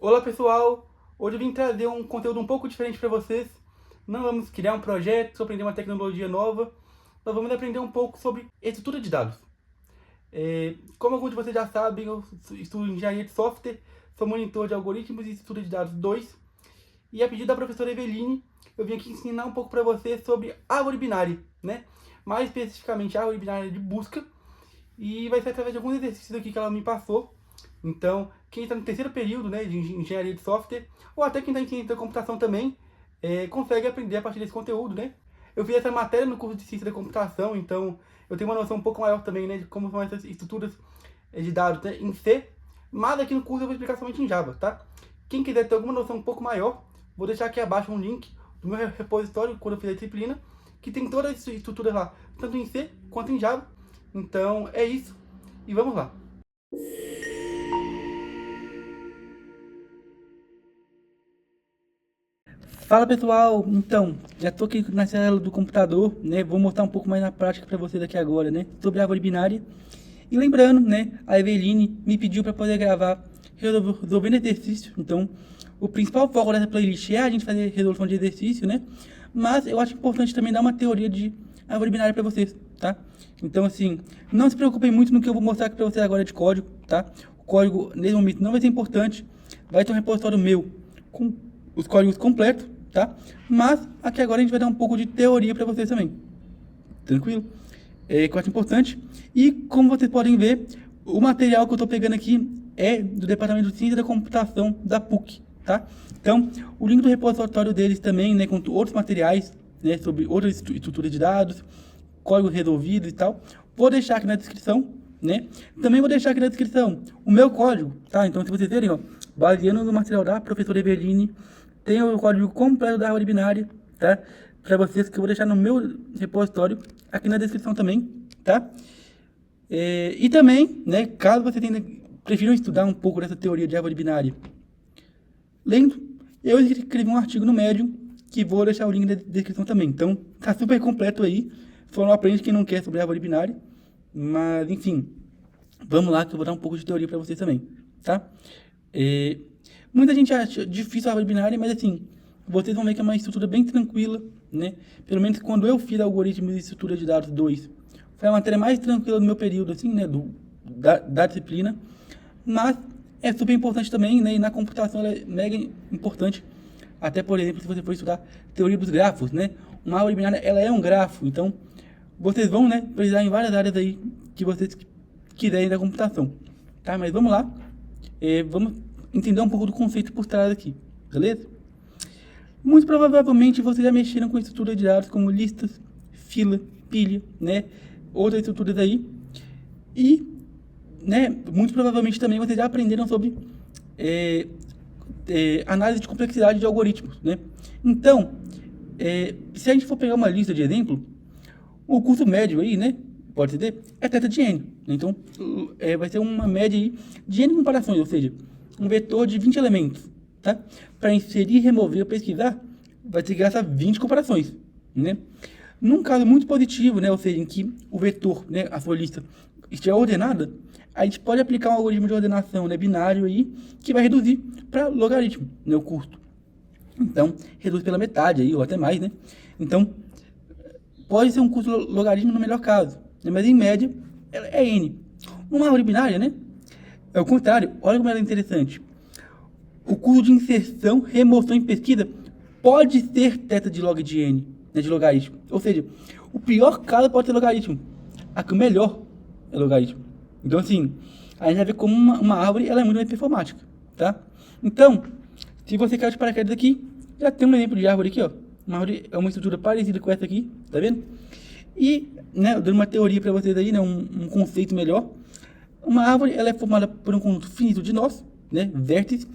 Olá pessoal, hoje eu vim trazer um conteúdo um pouco diferente para vocês. Não vamos criar um projeto, aprender uma tecnologia nova, nós vamos aprender um pouco sobre estrutura de dados. Como alguns de vocês já sabem, eu estudo engenharia de software, sou monitor de algoritmos e estrutura de dados 2. E a pedido da professora Eveline, eu vim aqui ensinar um pouco para vocês sobre árvore binária, né? Mais especificamente árvore binária de busca. E vai ser através de alguns exercícios aqui que ela me passou. Então, quem está no terceiro período, né, de engenharia de software, ou até quem está em ciência da computação também, consegue aprender a partir desse conteúdo, né? Eu fiz essa matéria no curso de ciência da computação, então eu tenho uma noção um pouco maior também, né, de como são essas estruturas de dados, né, em C, mas aqui no curso eu vou explicar somente em Java, tá? Quem quiser ter alguma noção um pouco maior, vou deixar aqui abaixo um link do meu repositório quando eu fiz a disciplina, que tem todas as estruturas lá, tanto em C quanto em Java. Então é isso, e vamos lá. Fala pessoal, então, já estou aqui na tela do computador, né, vou mostrar um pouco mais na prática para vocês aqui agora, né, sobre a árvore binária. E lembrando, né, a Eveline me pediu para poder gravar resolvendo exercício, então o principal foco dessa playlist é a gente fazer resolução de exercício, né, mas eu acho importante também dar uma teoria de árvore binária para vocês, tá? Então assim, não se preocupem muito no que eu vou mostrar aqui para vocês agora de código, tá? O código nesse momento não vai ser importante, vai ter um repositório meu com os códigos completos, tá? Mas aqui agora a gente vai dar um pouco de teoria para vocês também, tranquilo? Que eu acho importante. E como vocês podem ver, o material que eu estou pegando aqui é do Departamento de Ciência da Computação da PUC, tá? Então, o link do repositório deles também, né, com outros materiais, né, sobre outras estruturas de dados, código resolvido e tal, vou deixar aqui na descrição, né? Também vou deixar aqui na descrição o meu código, tá? Então, se vocês verem, ó, baseando no material da professora Eveline, tem o código completo da árvore binária, tá? Para vocês, que eu vou deixar no meu repositório, aqui na descrição também, tá? E também, né, caso vocês prefiram estudar um pouco dessa teoria de árvore binária, lendo, eu escrevi um artigo no Medium, que vou deixar o link na descrição também. Então, tá super completo aí, só não aprende quem não quer sobre árvore binária, mas, enfim, vamos lá que eu vou dar um pouco de teoria para vocês também, tá? Muita gente acha difícil a árvore binária, mas assim, vocês vão ver que é uma estrutura bem tranquila, né? Pelo menos quando eu fiz algoritmos de estrutura de dados 2, foi a matéria mais tranquila do meu período, assim, né? Da disciplina. Mas é super importante também, né? E na computação ela é mega importante. Até, por exemplo, se você for estudar teoria dos grafos, né? Uma árvore binária, ela é um grafo. Então, vocês vão, né? Precisar em várias áreas aí que vocês quiserem da computação. Tá? Mas vamos lá. Vamos entender um pouco do conceito por trás aqui, beleza? Muito provavelmente vocês já mexeram com estrutura de dados como listas, fila, pilha, né? Outras estruturas aí. E, né, muito provavelmente também vocês já aprenderam sobre análise de complexidade de algoritmos, né? Então, se a gente for pegar uma lista de exemplo, o curso médio aí, né, pode ser, é θ de n. Então, vai ser uma média aí de n comparações, ou seja, um vetor de 20 elementos, tá? Para inserir, remover ou pesquisar, vai ter que gastar 20 comparações, né? Num caso muito positivo, né, ou seja, em que o vetor, né, a sua lista estiver ordenada, a gente pode aplicar um algoritmo de ordenação, né, binário aí, que vai reduzir para logaritmo, né, o custo. Então, reduz pela metade aí, ou até mais, né? Então, pode ser um custo logaritmo no melhor caso, né, mas em média é n. Uma árvore binária, né? É o contrário, olha como ela é interessante. O custo de inserção, remoção e pesquisa pode ser θ de log de n, né, de logaritmo. Ou seja, o pior caso pode ser logaritmo. Aqui o melhor é logaritmo. Então assim, a gente vai ver como uma árvore ela é muito mais performática, tá? Então, se você caiu de paraquedas aqui, já tem um exemplo de árvore aqui, ó. Uma árvore é uma estrutura parecida com essa aqui, tá vendo? E, né, dando uma teoria para vocês aí, né, um conceito melhor. Uma árvore ela é formada por um conjunto finito de nós, né, vértices,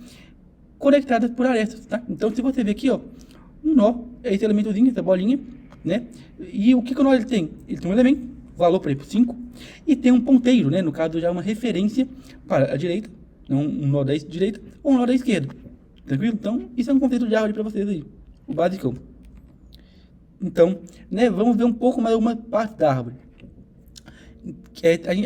conectadas por arestas, tá? Então, se você ver aqui, ó, um nó é esse elementozinho, essa bolinha, né? E o que o nó ele tem? Ele tem um elemento, valor, por exemplo, 5, e tem um ponteiro, né? No caso, já uma referência para a direita, não um nó da direita ou um nó da esquerda, tranquilo? Então, isso é um conceito de árvore para vocês aí, o basicão. Então, né, vamos ver um pouco mais uma parte da árvore.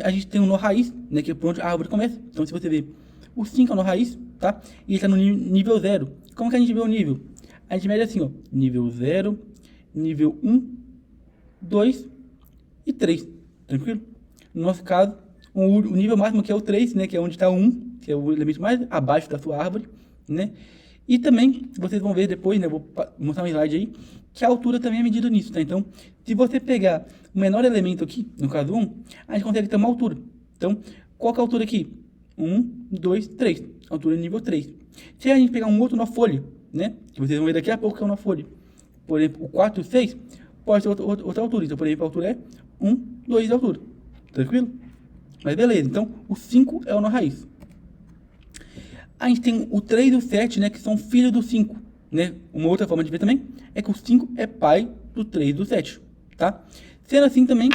A gente tem um nó raiz, né, que é por onde a árvore começa. Então, se você ver o 5 é o nó raiz, tá? E está no nível 0. Como que a gente vê o nível? A gente mede assim, ó, nível 0, nível 1, 2 e 3, tranquilo? No nosso caso, o nível máximo que é o 3, né, que é onde está o 1, que é o elemento mais abaixo da sua árvore, né? E também, vocês vão ver depois, né, eu vou mostrar um slide aí, que a altura também é medida nisso, tá? Então, se você pegar o menor elemento aqui, no caso 1, a gente consegue ter uma altura. Então, qual que é a altura aqui? 1, 2, 3. Altura nível 3. Se a gente pegar um outro nó folha, né, que vocês vão ver daqui a pouco que é uma folha, por exemplo, o 4 e 6, pode ter outra altura. Então, por exemplo, a altura é 1, 2 de altura. Tranquilo? Mas beleza, então o 5 é o nó raiz. A gente tem o 3 e o 7, né, que são filhos do 5, né? Uma outra forma de ver também é que o 5 é pai do 3 e do 7, tá? Sendo assim também,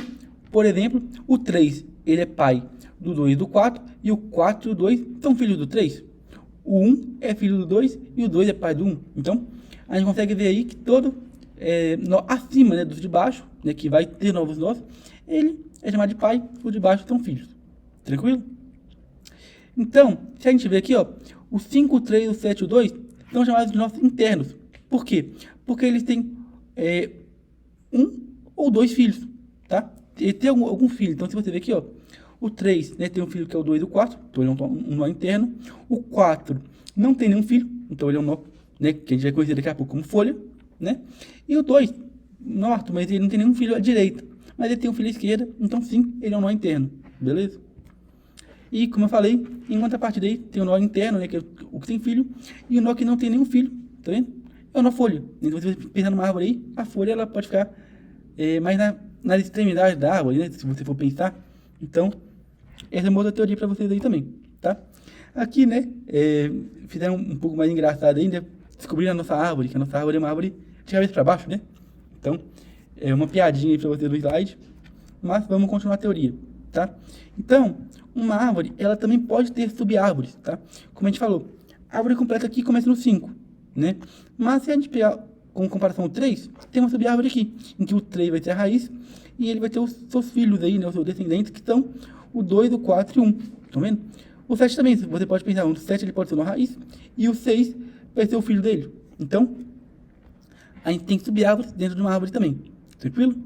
por exemplo, o 3, ele é pai do 2 e do 4, e o 4 e o 2 são filhos do 3. O 1 é filho do 2 e o 2 é pai do 1. Então, a gente consegue ver aí que todo nó acima, né, dos de baixo, né, que vai ter novos nós, ele é chamado de pai, os de baixo são filhos. Tranquilo? Então, se a gente ver aqui, ó, o 5, o 3, o 7 e o 2 são chamados de nós internos. Por quê? Porque eles têm um ou dois filhos, tá? Ele tem algum filho. Então, se você ver aqui, ó, o 3, né, tem um filho que é o 2 e o 4, então ele é um nó interno. O 4 não tem nenhum filho, então ele é um nó, né, que a gente vai conhecer daqui a pouco como folha, né? E o 2, nossa, mas ele não tem nenhum filho à direita, mas ele tem um filho à esquerda, então sim, ele é um nó interno, beleza? E, como eu falei, em contrapartida aí, tem o nó interno, né, que é o que tem filho, e o nó que não tem nenhum filho, tá vendo? É o nó folha. Então, se você pensar numa árvore aí, a folha ela pode ficar mais nas extremidades da árvore, né, se você for pensar. Então, essa é uma outra teoria para vocês aí também, tá? Aqui, né, fizeram um pouco mais engraçado ainda, descobriram a nossa árvore, que a nossa árvore é uma árvore de cabeça para baixo, né? Então, é uma piadinha aí para vocês no slide, mas vamos continuar a teoria, tá? Então, uma árvore, ela também pode ter sub-árvores, tá? Como a gente falou, a árvore completa aqui começa no 5, né? Mas se a gente pegar com comparação o 3, tem uma sub-árvore aqui, em que o 3 vai ter a raiz, e ele vai ter os seus filhos aí, né? Os seus descendentes, que são o 2, o 4 e o 1, estão vendo? O 7 também, você pode pensar, o 7 ele pode ser uma raiz, e o 6 vai ser o filho dele. Então, a gente tem sub-árvores dentro de uma árvore também, tranquilo?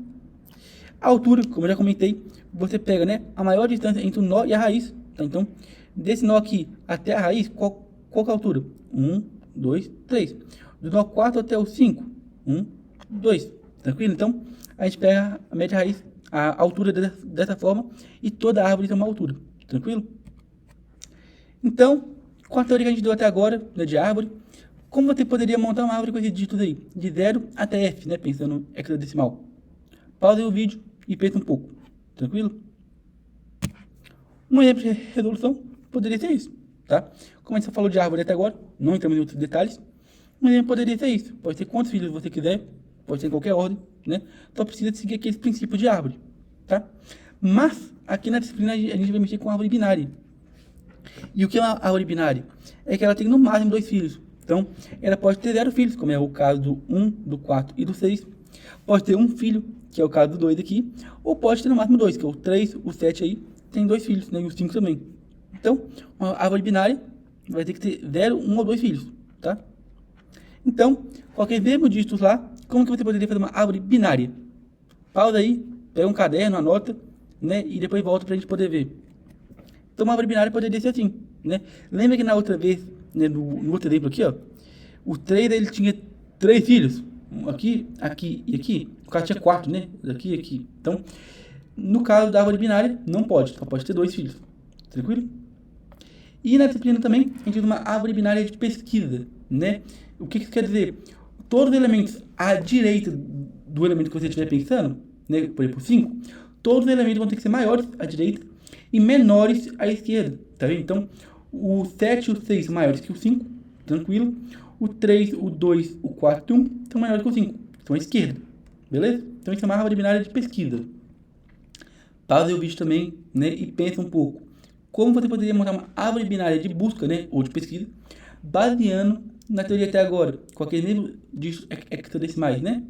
A altura, como eu já comentei, você pega, né, a maior distância entre o nó e a raiz, tá? Então, desse nó aqui até a raiz, qual que é a altura? 1, 2, 3. Do nó 4 até o 5, 1, 2. Tranquilo? Então, a gente pega a média raiz, a altura dessa forma, e toda a árvore tem uma altura. Tranquilo? Então, com a teoria que a gente deu até agora, né, de árvore, como você poderia montar uma árvore com esses dígitos aí? De 0 até F, né, pensando em hexadecimal. Pausa o vídeo e pensa um pouco. Tranquilo? Um exemplo de resolução poderia ser isso, tá? Como a gente só falou de árvore até agora, não entramos em outros detalhes, um exemplo poderia ser isso. Pode ser quantos filhos você quiser, pode ser em qualquer ordem, né? Só precisa seguir aqueles princípios de árvore, tá? Mas, aqui na disciplina, a gente vai mexer com árvore binária. E o que é uma árvore binária? É que ela tem no máximo 2 filhos. Então, ela pode ter 0 filhos, como é o caso do 1, do 4 e do 6. Pode ter um filho, que é o caso do 2 aqui, ou pode ter no máximo 2, que é o 3, o 7 aí, tem 2 filhos, né, e o 5 também. Então, uma árvore binária vai ter que ter 0, 1 ou 2 filhos, tá? Então, qualquer mesmo dígitos lá, como que você poderia fazer uma árvore binária? Pausa aí, pega um caderno, anota, né, e depois volta pra gente poder ver. Então, uma árvore binária poderia ser assim, né? Lembra que na outra vez, né, no outro exemplo aqui, ó, o 3 ele tinha 3 filhos, aqui, aqui e aqui. O caso tinha 4, né? Aqui e aqui. Então, no caso da árvore binária, não pode, só pode ter 2 filhos. Tranquilo? E na disciplina também, a gente tem uma árvore binária de pesquisa, né? O que isso quer dizer? Todos os elementos à direita do elemento que você estiver pensando, né, por exemplo, 5, todos os elementos vão ter que ser maiores à direita e menores à esquerda, tá vendo? Então, o 7 e o 6 são maiores que o 5, tranquilo. O 3, o 2, o 4 e o 1 são maiores que o 5, são à esquerda, beleza? Então, isso é uma árvore binária de pesquisa. Pausa o vídeo também, né, e pensa um pouco. Como você poderia montar uma árvore binária de busca, né, ou de pesquisa, baseando na teoria até agora, com aquele nível de hexadecimais, né?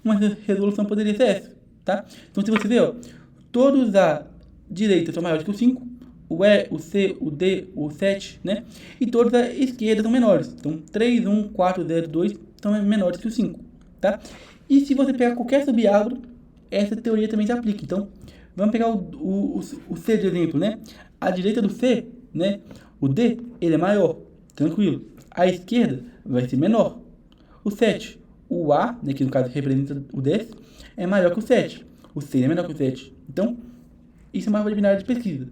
Uma resolução poderia ser essa, tá? Então, se você ver, ó, todos à direita são maiores que o 5, todos à esquerda são maiores que o 5, e todos à menor são iguais a 5. o E, o C, o D, o 7, né? E todas à esquerda são menores. Então, 3, 1, 4, 0, 2 são menores que o 5, tá? E se você pegar qualquer subárvore, essa teoria também se aplica. Então, vamos pegar o C de exemplo, né? À direita do C, né? O D, ele é maior, tranquilo. À esquerda vai ser menor. O 7, o A, né, que no caso representa o 10, é maior que o 7. O C é menor que o 7. Então, isso é uma árvore binária de pesquisa.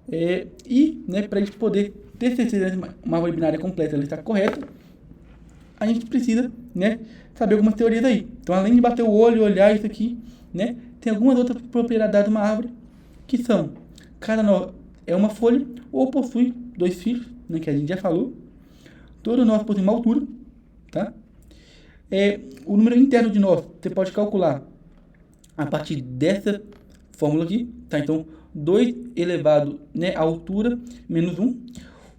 Né, para a gente poder ter certeza de uma árvore binária completa ela está correta, a gente precisa, né, saber algumas teorias aí. Então, além de bater o olho e olhar isso aqui, né, tem algumas outras propriedades de uma árvore que são: cada nó é uma folha ou possui 2 fios, né, que a gente já falou. Todo nó possui uma altura, tá? O número interno de nós você pode calcular a partir dessa fórmula aqui, tá? Então, 2 elevado, né, à altura menos 1.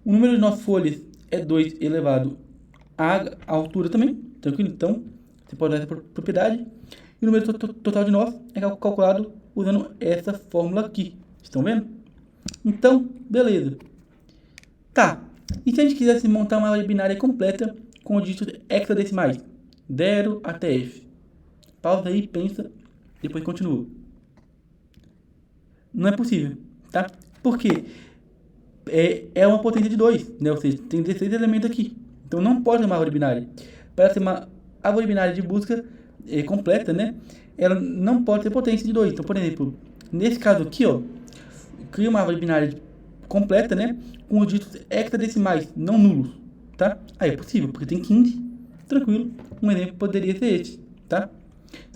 O número de nós folhas é 2 elevado à altura também, tranquilo? Então, você pode usar essa propriedade. E o número total de nós é calculado usando essa fórmula aqui. Estão vendo? Então, beleza. Tá. E se a gente quisesse montar uma árvore binária completa com dígitos hexadecimais? 0 até F. Pausa aí, pensa, depois continua. Não é possível, tá? Porque é uma potência de 2, né? Ou seja, tem 16 elementos aqui. Então não pode ser uma árvore binária. Para ser uma árvore binária de busca completa, né? Ela não pode ter potência de 2. Então, por exemplo, nesse caso aqui, ó, cria uma árvore binária completa, né? Com os dígitos hexadecimais, não nulos, tá? Aí é possível, porque tem 15, tranquilo. Um exemplo poderia ser esse, tá?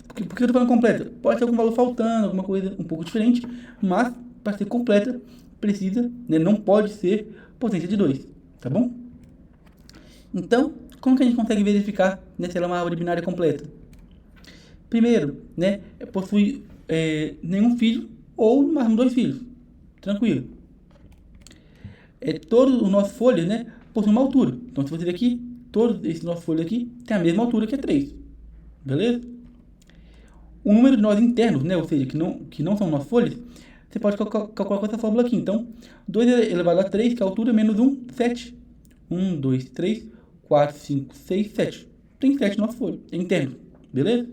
Por que eu tô falando completa? Pode ter algum valor faltando, alguma coisa um pouco diferente, mas para ser completa, precisa, né, não pode ser potência de 2, tá bom? Então, como que a gente consegue verificar, né, se ela é uma árvore binária completa? Primeiro, né, possui nenhum filho ou no máximo 2 filhos, tranquilo. Todos os nossos folhas, né, possuem uma altura. Então, se você ver aqui, todos esses nossos folhas aqui têm a mesma altura, que é 3, beleza? O número de nós internos, né, ou seja, que não são nós folhas, você pode calcular com essa fórmula aqui. Então, 2 elevado a 3, que é a altura, menos 1, 7. 1, 2, 3, 4, 5, 6, 7. Tem 7 nós folhas internos, beleza?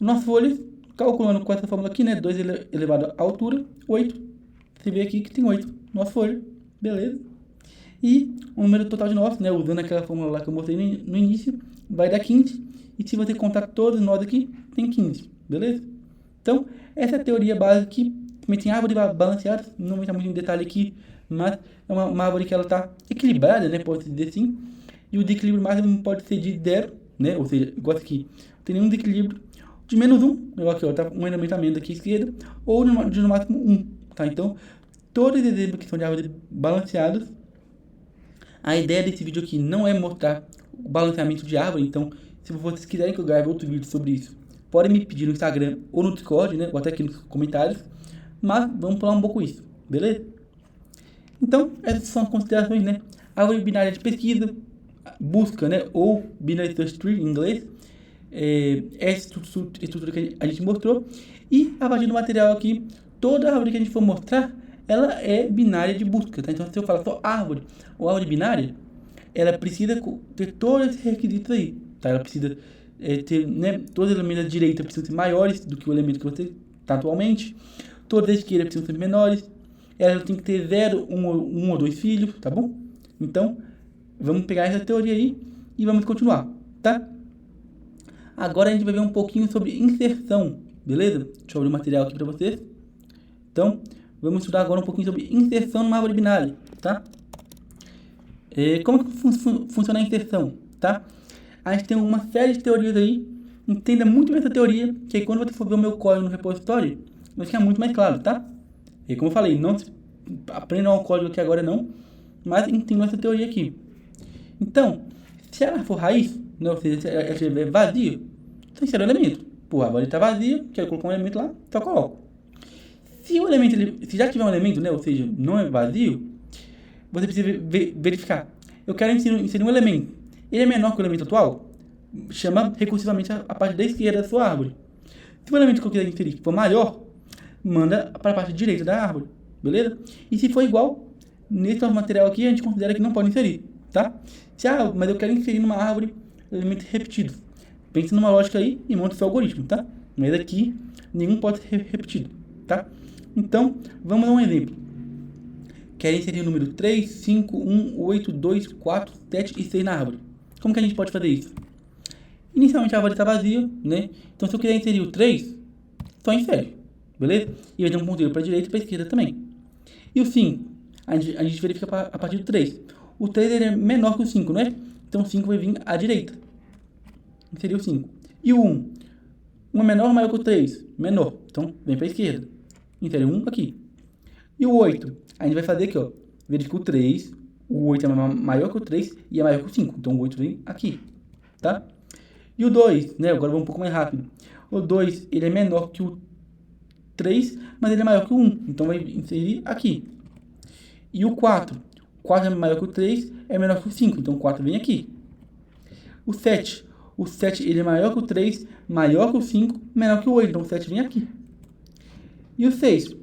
Nós folhas, calculando com essa fórmula aqui, né, 2 elevado à altura, 8. Você vê aqui que tem 8 nós folhas, beleza? E o número total de nós, né, usando aquela fórmula lá que eu mostrei no início, vai dar 15. E se você contar todos nós aqui, tem 15, beleza? Então, essa é a teoria básica aqui. Também tem árvore balanceada, não vou entrar muito em detalhe aqui, mas é uma árvore que ela está equilibrada, né, pode dizer assim. E o desequilíbrio máximo pode ser de 0, né, ou seja, igual aqui, não tem nenhum desequilíbrio, de menos 1, igual aqui, ó, tá um elemento a menos aqui à esquerda, ou de no máximo 1, tá? Então, todos os exemplos que são de árvores balanceadas, a ideia desse vídeo aqui não é mostrar o balanceamento de árvore. Então, se vocês quiserem que eu grave outro vídeo sobre isso, podem me pedir no Instagram ou no Discord, né? Ou até aqui nos comentários. Mas vamos pular um pouco isso, beleza? Então, essas são as considerações, né? Árvore binária de pesquisa, busca, né? Ou Binary Search Tree em inglês. Essa estrutura que a gente mostrou. E a partir do material aqui, toda árvore que a gente for mostrar, ela é binária de busca, tá? Então, se eu falar só árvore ou árvore binária, ela precisa ter todos esses requisitos aí, tá? Ela precisa ter, né, todos os elementos da direita precisam ser maiores do que o elemento que você está atualmente, todos da esquerda precisam ser menores, ela tem que ter 0, 1 ou 2 filhos, tá bom? Então, vamos pegar essa teoria aí e vamos continuar, tá? Agora a gente vai ver um pouquinho sobre inserção, beleza? Deixa eu abrir o material aqui para vocês. Então, vamos estudar agora um pouquinho sobre inserção numa árvore binária, tá? Como que funciona a inserção, tá? A gente tem uma série de teorias aí. Entenda muito bem essa teoria, que aí quando você for ver o meu código no repositório, vai ficar muito mais claro, tá? E como eu falei, não aprendam o código aqui agora não, mas entendam essa teoria aqui. Então, se ela for raiz, né, ou seja, se ela estiver vazia, então insere um elemento. Pô, agora ele está vazio, quero colocar um elemento lá, então eu coloco. Se o elemento, se já tiver um elemento, né, ou seja, não é vazio, você precisa verificar. Eu quero inserir um elemento. Ele é menor que o elemento atual? Chama recursivamente a parte da esquerda da sua árvore. Se o elemento que eu quiser inserir for maior, manda para a parte direita da árvore. beleza? E se for igual, nesse nosso material aqui, a gente considera que não pode inserir, tá? Mas eu quero inserir numa árvore elementos repetidos. Pense numa lógica aí e monte seu algoritmo, tá? Mas aqui, nenhum pode ser repetido, tá? Então, vamos dar um exemplo. Quero inserir o número 3, 5, 1, 8, 2, 4, 7 e 6 na árvore. Como que a gente pode fazer isso? Inicialmente a árvore está vazia, né? Então, se eu quiser inserir o 3, só insere, beleza? E vai ter um ponteiro para a direita e para a esquerda também. E o 5, a gente verifica a partir do 3. O 3 ele é menor que o 5, né? Então, o 5 vai vir à direita. Inserir o 5. E o 1? 1 é menor ou maior que o 3? Menor. Então, vem para a esquerda. Insere o 1 aqui. E o 8? A gente vai fazer aqui, ó. Verifica o 3. O 8 é maior que o 3 e é maior que o 5. Então, o 8 vem aqui, tá? E o 2, né? Agora vamos um pouco mais rápido. O 2, ele é menor que o 3, mas ele é maior que o 1. Então, vai inserir aqui. E o 4? O 4 é maior que o 3, é menor que o 5. Então, o 4 vem aqui. O 7? O 7 ele é maior que o 3, maior que o 5, menor que o 8. Então, o 7 vem aqui. E o 6?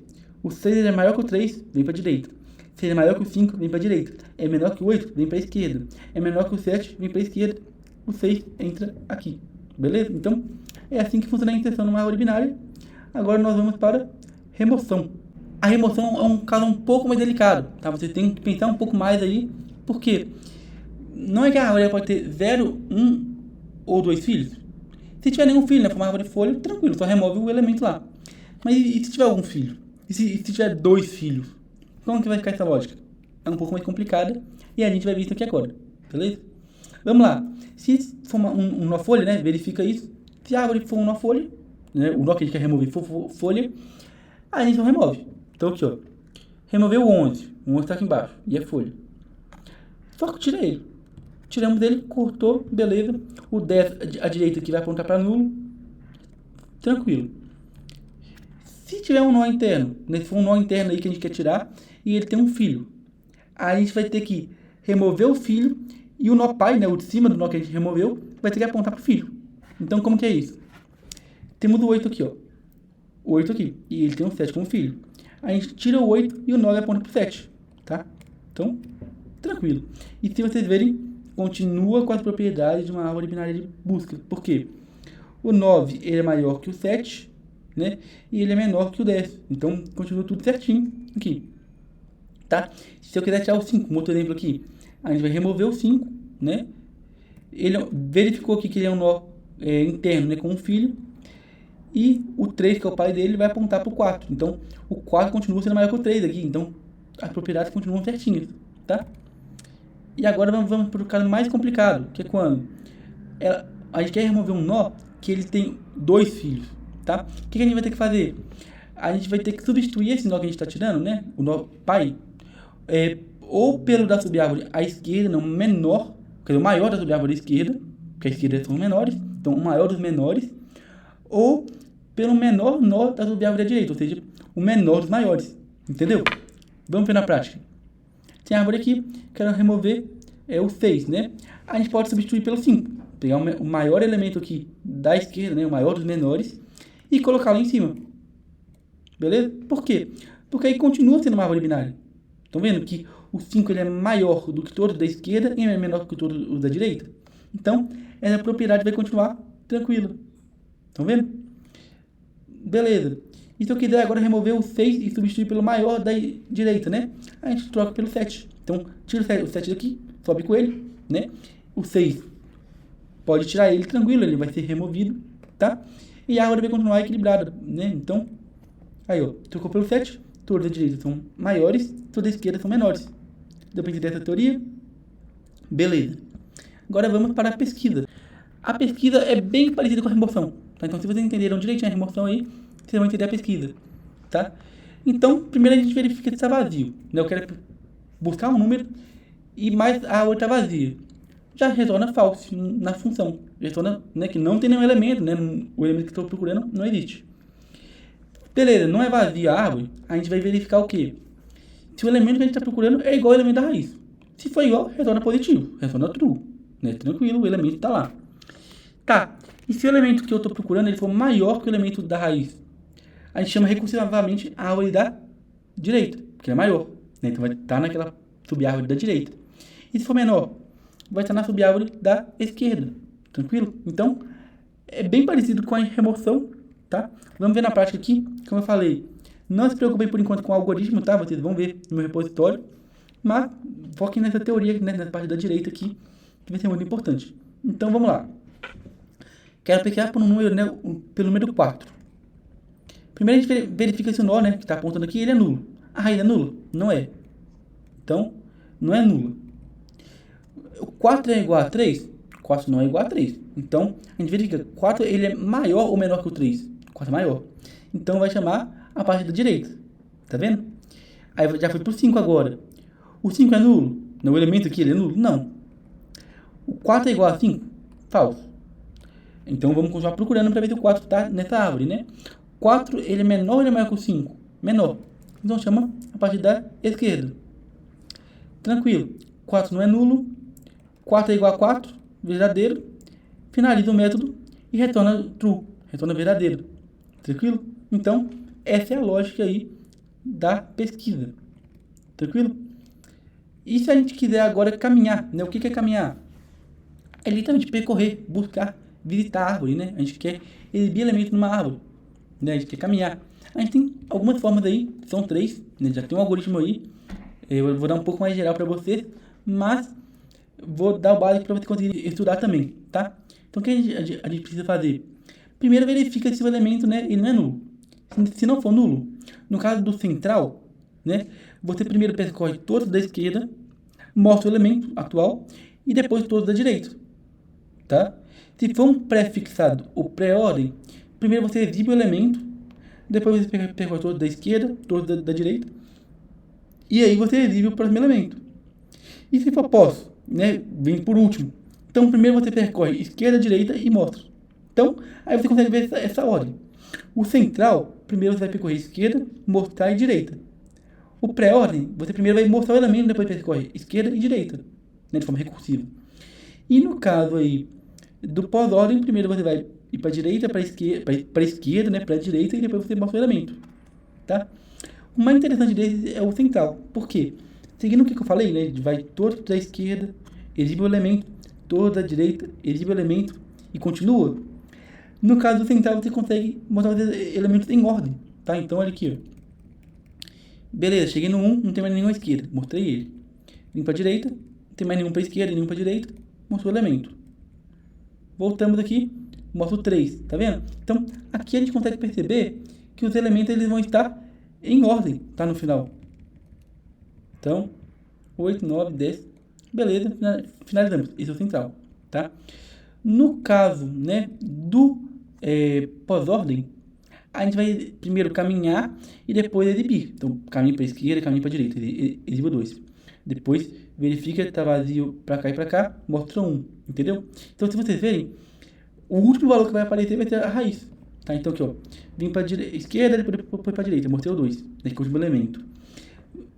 O 6 ele é maior que o 3, vem para a direita. Se ele é maior que o 5, vem para a direita. É menor que o 8, vem para a esquerda. É menor que o 7, vem para a esquerda. O 6 entra aqui. Beleza? Então, é assim que funciona a inserção numa árvore binária. Agora nós vamos para remoção. A remoção é um caso um pouco mais delicado, tá? Você tem que pensar um pouco mais aí, porque não é que a árvore pode ter 0, 1 ou 2 filhos. Se tiver nenhum filho, né, for uma árvore de folha, tranquilo, só remove o elemento lá. Mas e se tiver algum filho? E se tiver 2 filhos? Como que vai ficar essa lógica? É um pouco mais complicada e a gente vai ver isso aqui agora, beleza? Vamos lá. Se for um nó folha, né, verifica isso. Se a árvore for um nó folha, né, o nó que a gente quer remover for folha, a gente não remove. Então aqui, ó, removeu o 11. O 11 está aqui embaixo e é folha. Só que tira ele. Tiramos ele, cortou, beleza. O 10 à direita aqui vai apontar para nulo. Tranquilo. Se tiver um nó interno, né, se for um nó interno aí que a gente quer tirar, e ele tem um filho, aí a gente vai ter que remover o filho, e o nó pai, né, o de cima do nó que a gente removeu, vai ter que apontar para o filho. Então, como que é isso? Temos o 8 aqui, ó. O 8 aqui, e ele tem um 7 como filho. A gente tira o 8 e o 9 aponta para o 7, tá? Então, tranquilo. E se vocês verem, continua com as propriedades de uma árvore binária de busca. Por quê? O 9 ele é maior que o 7, né? E ele é menor que o 10. Então, continua tudo certinho aqui. Tá? Se eu quiser tirar o 5, um outro exemplo aqui, a gente vai remover o 5, né? Ele verificou aqui que ele é um nó interno, né? Com um filho. E o 3, que é o pai dele, vai apontar para o 4. Então, o 4 continua sendo maior que o 3 aqui. Então, as propriedades continuam certinhas, tá? E agora vamos para o caso mais complicado, que é quando a gente quer remover um nó que ele tem 2 filhos, tá? O que a gente vai ter que fazer? A gente vai ter que substituir esse nó que a gente está tirando, né? O nó pai, ou pelo da subárvore à esquerda, não, menor, quer dizer, o maior da subárvore à esquerda, porque a esquerda são menores, então o maior dos menores, ou pelo menor nó da subárvore à direita, ou seja, o menor dos maiores, entendeu? Vamos ver na prática. Tem a árvore aqui, quero remover o 6, né? A gente pode substituir pelo 5, pegar o maior elemento aqui da esquerda, né? O maior dos menores, e colocar lá em cima. Beleza? Por quê? Porque aí continua sendo uma árvore binária. Estão vendo que o 5 ele é maior do que todos da esquerda e é menor que todos os da direita? Então, essa propriedade vai continuar tranquila. Estão vendo? Beleza. E se eu quiser agora remover o 6 e substituir pelo maior da direita, né? A gente troca pelo 7. Então, tira o 7 daqui, sobe com ele, né? O 6 pode tirar ele tranquilo, ele vai ser removido, tá? E a árvore vai continuar equilibrada, né? Então, aí, ó, trocou pelo 7, todos da direita são maiores, todos da esquerda são menores. Deu para entender essa teoria? Beleza. Agora vamos para a pesquisa. A pesquisa é bem parecida com a remoção, tá? Então, se vocês entenderam direitinho a remoção aí, vocês vão entender a pesquisa, tá? Então, primeiro a gente verifica se está vazio, né? Eu quero buscar um número e mais a árvore está vazia. Já retorna falso na função. Retorna, né, que não tem nenhum elemento, né? O elemento que estou procurando não existe. Beleza, não é vazia a árvore, a gente vai verificar o quê? Se o elemento que a gente está procurando é igual ao elemento da raiz. Se for igual, retorna positivo, retorna true, né? Tranquilo, o elemento está lá. Tá, e se o elemento que eu estou procurando ele for maior que o elemento da raiz? A gente chama recursivamente a árvore da direita. porque é maior, né? Então vai estar naquela subárvore da direita. E se for menor, vai estar na subárvore da esquerda, tranquilo? Então, é bem parecido com a remoção, tá? Vamos ver na prática aqui, como eu falei. Não se preocupem por enquanto com o algoritmo, tá? Vocês vão ver no meu repositório. Mas foquem nessa teoria, né, nessa parte da direita aqui, que vai ser muito importante. Então, vamos lá. Quero pegar por um número, né, pelo número 4. Primeiro a gente verifica se o nó, né, que está apontando aqui, ele é nulo. A raiz é nula? Não é. Então, não é nula. O 4 é igual a 3? 4 não é igual a 3. Então, a gente verifica, 4 ele é maior ou menor que o 3? 4 é maior. Então, vai chamar a parte da direita. Tá vendo? Aí já foi pro 5 agora. O 5 é nulo? Não, o elemento aqui ele é nulo? Não. O 4 é igual a 5? Falso. Então, vamos continuar procurando para ver se o 4 está nessa árvore, né? 4 ele é menor ou ele é maior que o 5? Menor. Então, chama a parte da esquerda. Tranquilo. 4 não é nulo. 4 é igual a 4, verdadeiro. Finaliza o método e retorna true, retorna verdadeiro. Tranquilo? Então, essa é a lógica aí da pesquisa. Tranquilo? E se a gente quiser agora caminhar, né? O que é caminhar? É literalmente percorrer, buscar, visitar a árvore, né? A gente quer exibir elementos numa árvore, né? A gente quer caminhar. A gente tem algumas formas aí, são 3, né? Já tem um algoritmo aí. Eu vou dar um pouco mais geral para vocês, mas vou dar o básico para você conseguir estudar também, tá? Então, o que a gente precisa fazer? Primeiro, verifica se o elemento, né, ele não é nulo. Se não for nulo, no caso do central, né, você primeiro percorre todos da esquerda, mostra o elemento atual e depois todos da direita, tá? Se for um pré-fixado ou pré-ordem, primeiro você exibe o elemento, depois você percorre todos da esquerda, todos da direita, e aí você exibe o próximo elemento. E se for pós, né, vem por último. Então, primeiro você percorre esquerda, direita e mostra. Então, aí você consegue ver essa ordem. O central, primeiro você vai percorrer esquerda, mostrar e direita. O pré-ordem, você primeiro vai mostrar o elemento, depois percorre esquerda e direita, né, de forma recursiva. E no caso aí do pós-ordem, primeiro você vai ir para a direita, para a esquerda, né, para a direita, e depois você mostra o elemento, tá? O mais interessante desse é o central. Por quê? Seguindo o que eu falei, né, vai todo da esquerda, exibe o elemento, todo da direita, exibe o elemento e continua. No caso do central, você consegue mostrar os elementos em ordem, tá? Então, olha aqui, ó. Beleza, cheguei no 1, não tem mais nenhum à esquerda, mostrei ele. Vim para a direita, não tem mais nenhum para a esquerda, nenhum para a direita, mostrou o elemento. Voltamos aqui, mostra o 3, tá vendo? Então, aqui a gente consegue perceber que os elementos eles vão estar em ordem, tá? No final. Então, 8, 9, 10, beleza, finalizamos. Esse é o central, tá? No caso, né, do pós-ordem, a gente vai primeiro caminhar e depois exibir. Então, caminho para a esquerda, caminho para a direita, exibo 2. Depois, verifica, está vazio para cá e para cá, mostra 1, entendeu? Então, se vocês verem, o último valor que vai aparecer vai ser a raiz, tá? Então, aqui, ó, vim para a esquerda, depois para a direita, mostrei o 2, né, que é o último elemento.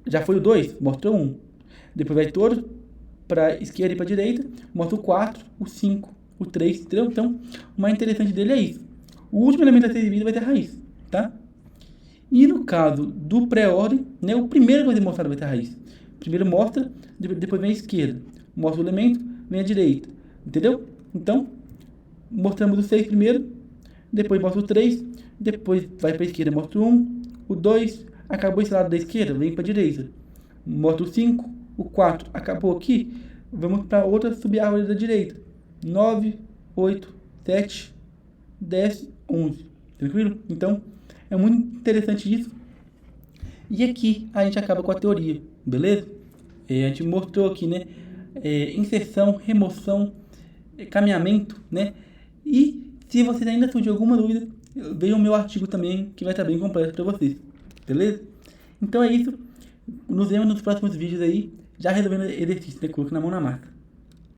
Já foi o 2, mostrou 1. Depois vai todo para a esquerda e para a direita, mostra o 4, o 5, o 3, entendeu? Então, o mais interessante dele é isso. O último elemento a ser exibido vai ter a raiz, tá? E no caso do pré-ordem, né, o primeiro que vai ser mostrado vai ter a raiz. Primeiro mostra, depois vem a esquerda. Mostra o elemento, vem a direita. Entendeu? Então, mostramos o 6 primeiro, depois mostra o 3, depois vai para a esquerda, mostra o 1, o 2, acabou esse lado da esquerda, vem para a direita. Mostra o 5, o 4, acabou aqui, vamos para outra subárvore da direita. 9, 8, 7, 10, 11. Tranquilo? Então, é muito interessante isso. E aqui a gente acaba com a teoria, beleza? A gente mostrou aqui, né? Inserção, remoção, caminhamento, né? E se vocês ainda surgir alguma dúvida, veja o meu artigo também, que vai estar bem completo para vocês, beleza? Então é isso. Nos vemos nos próximos vídeos aí, já resolvendo exercício, né? Coloque na mão na marca.